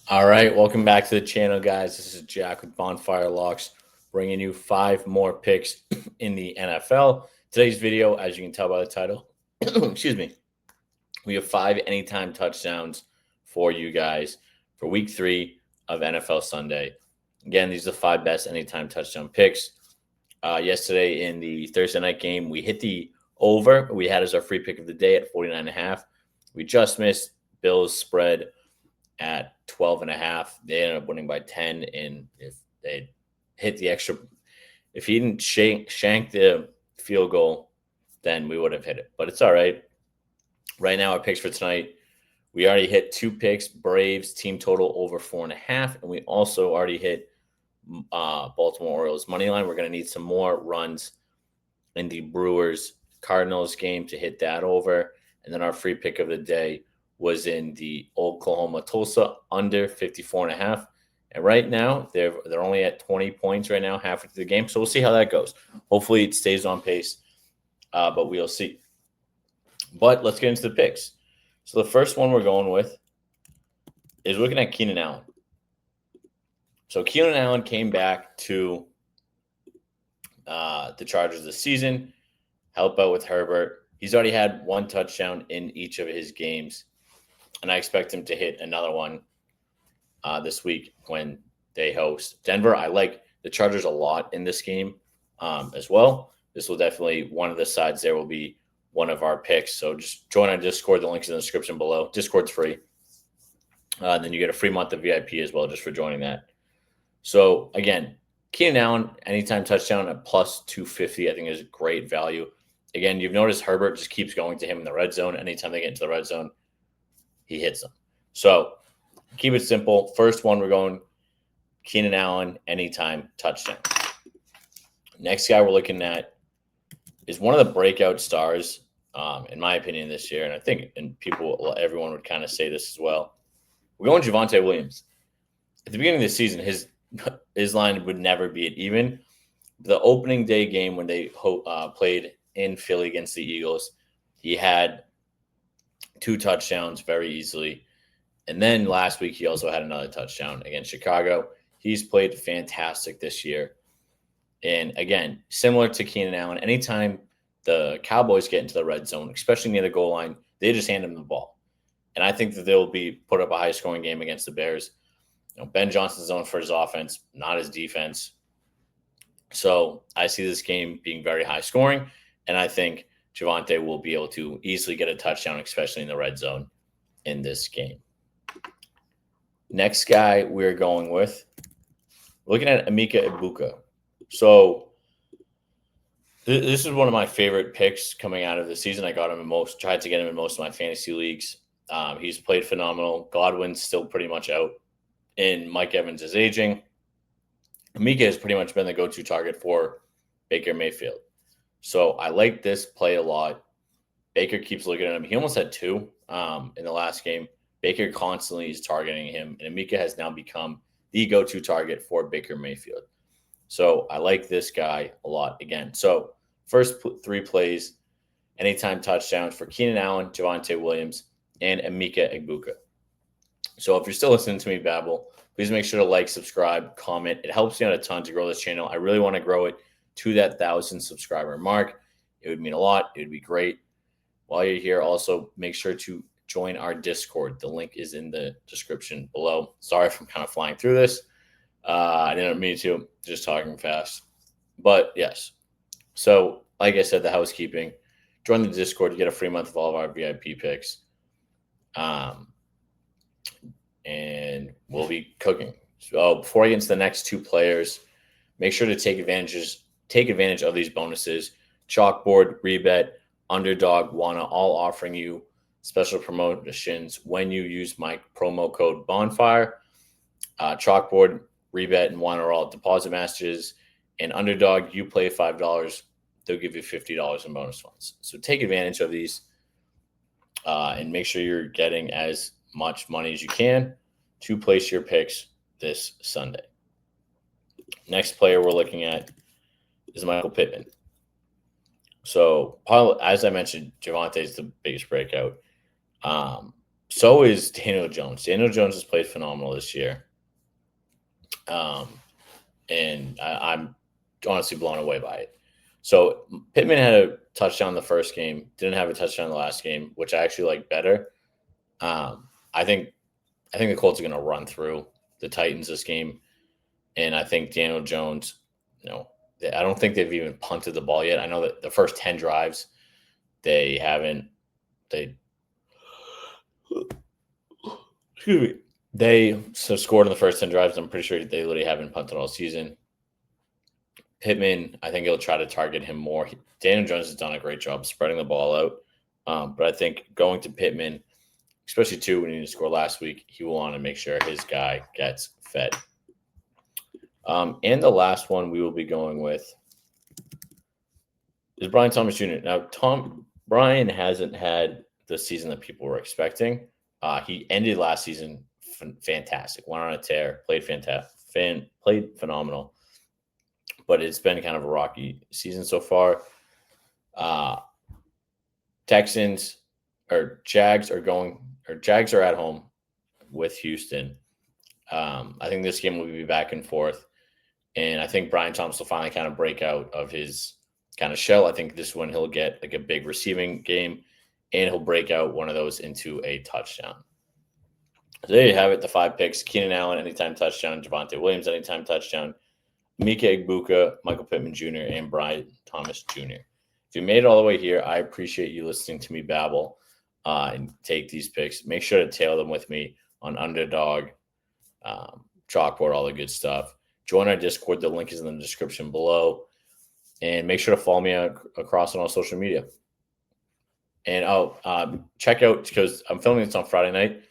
All right, welcome back to the channel, guys. This is Jack with Bonfire Locks, bringing you 5 more picks in the NFL. Today's video, as you can tell by the title, excuse me, we have 5 anytime touchdowns for you guys for week 3 of NFL Sunday. Again, these are the 5 best anytime touchdown picks. Yesterday in the Thursday night game, we hit the over. We had as our free pick of the day at 49.5. We just missed Bills spread at 12.5. They ended up winning by 10. And if they hit the extra, if he didn't shank the field goal, then we would have hit it. But it's all right. Right now, our picks for tonight, we already hit 2 picks, Braves team total over 4.5. And we also already hit Baltimore Orioles money line. We're going to need some more runs in the Brewers Cardinals game to hit that over. And then our free pick of the day was in the Oklahoma Tulsa under 54.5. And right now, they're only at 20 points right now, halfway through the game. So we'll see how that goes. Hopefully it stays on pace, but we'll see. But let's get into the picks. So the first one we're going with is looking at Keenan Allen. So Keenan Allen came back to the Chargers this season, help out with Herbert. He's already had 1 touchdown in each of his games, and I expect him to hit another one this week when they host Denver. I like the Chargers a lot in this game as well. This will definitely, one of the sides there will be one of our picks. So just join our Discord. The link's in the description below. Discord's free. Then you get a free month of VIP as well just for joining that. So, again, Keenan Allen, anytime touchdown at plus 250, I think is great value. Again, you've noticed Herbert just keeps going to him in the red zone. Anytime they get into the red zone, he hits them. So, keep it simple. First one, we're going Keenan Allen, anytime touchdown. Next guy we're looking at is one of the breakout stars, in my opinion, this year. And I think everyone would kind of say this as well. We're going Javonte Williams. At the beginning of the season, his line would never be at even. The opening day game when they played in Philly against the Eagles, he had 2 touchdowns very easily. And then last week, he also had another touchdown against Chicago. He's played fantastic this year. And again, similar to Keenan Allen, anytime the Cowboys get into the red zone, especially near the goal line, they just hand him the ball. And I think that they'll put up a high-scoring game against the Bears. Ben Johnson's known for his offense, not his defense. So I see this game being very high-scoring, and I think Javonte will be able to easily get a touchdown, especially in the red zone in this game. Next guy we're going with, looking at Emeka Egbuka. So this is one of my favorite picks coming out of the season. I got him tried to get him in most of my fantasy leagues. He's played phenomenal. Godwin's still pretty much out, and Mike Evans is aging. Emeka has pretty much been the go-to target for Baker Mayfield. So I like this play a lot. Baker keeps looking at him. He almost had 2 in the last game. Baker constantly is targeting him, and Emeka has now become the go-to target for Baker Mayfield. So I like this guy a lot again. So first 3 plays, anytime touchdowns for Keenan Allen, Javonte Williams, and Emeka Egbuka. So if you're still listening to me babble, please make sure to like, subscribe, comment. It helps me out a ton to grow this channel. I really want to grow it to that 1,000 subscriber mark. It would mean a lot. It would be great. While you're here, also make sure to join our Discord. The link is in the description below. Sorry if I'm kind of flying through this. I didn't mean to, just talking fast. But yes. So like I said, the housekeeping. Join the Discord to get a free month of all of our VIP picks. And we'll be cooking. So before I get into the next 2 players, make sure to take advantage of these bonuses. Chalkboard, ReBet, Underdog, Wanna, all offering you special promotions when you use my promo code Bonfire. Chalkboard, ReBet, and Wanna are all deposit masters. And Underdog, you play $5, they'll give you $50 in bonus funds. So take advantage of these and make sure you're getting as much money as you can to place your picks this Sunday. Next player we're looking at is Michael Pittman. So, as I mentioned, Javonte is the biggest breakout. So is Daniel Jones. Daniel Jones has played phenomenal this year. And I'm honestly blown away by it. So Pittman had a touchdown the first game, didn't have a touchdown the last game, which I actually like better. I think the Colts are going to run through the Titans this game, and I think Daniel Jones. I don't think they've even punted the ball yet. I know that the first 10 drives they haven't. They excuse me. They scored in the first 10 drives. I'm pretty sure they literally haven't punted all season. Pittman, I think he'll try to target him more. Daniel Jones has done a great job spreading the ball out. But I think going to Pittman, especially too when he didn't score last week, he will want to make sure his guy gets fed. And the last one we will be going with is Brian Thomas Jr. Now, Brian hasn't had the season that people were expecting. He ended last season fantastic, went on a tear, played fantastic, played phenomenal. But it's been kind of a rocky season so far. Jags are at home with Houston. I think this game will be back and forth. And I think Brian Thomas will finally kind of break out of his kind of shell. I think this one he'll get like a big receiving game, and he'll break out one of those into a touchdown. So there you have it, the 5 picks. Keenan Allen, anytime touchdown. Javonte Williams, anytime touchdown. Mika Egbuka, Michael Pittman Jr., and Brian Thomas Jr. If you made it all the way here, I appreciate you listening to me babble and take these picks. Make sure to tail them with me on Underdog, Chalkboard, all the good stuff. Join our Discord. The link is in the description below. And make sure to follow me across on all social media. And check out, because I'm filming this on Friday night,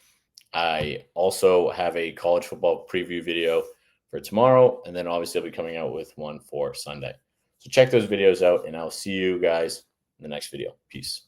I also have a college football preview video for tomorrow, and then obviously I'll be coming out with one for Sunday. So check those videos out, and I'll see you guys in the next video. Peace.